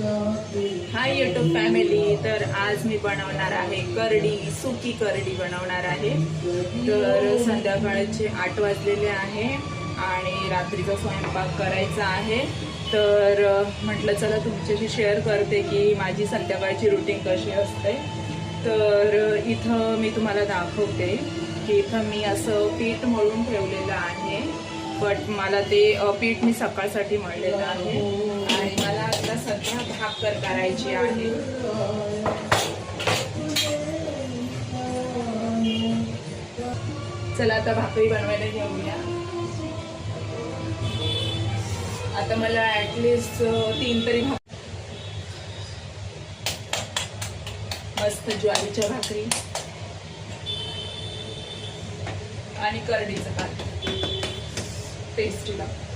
Hi YouTube family. तर आज मी बनवणार आहे करडी, सुकी करडी बनवणार आहे. तर संध्याकाळचे 8 वाजलेले आहे आणि रात्रीचा स्वयंपाक करायचा आहे. तर म्हटलं चला तुमच्याशी शेअर करते की माझी संध्याकाळची रुटीन कशी असते. तर इथं मी तुम्हाला दाखवते की इथं मी असं पीठ मळून ठेवलेलं आहे. बट मला ते पीठ मी सकाळसाठी मळलेलं आहे आणि मला आता सध्या भाकर करायची आहे. चला आता भाकरी बनवायला घेऊया. आता मला ॲटलिस्ट 3 तरी मस्त ज्वारीच्या भाकरी आणि करडीचं काल टेस्टी लागतं.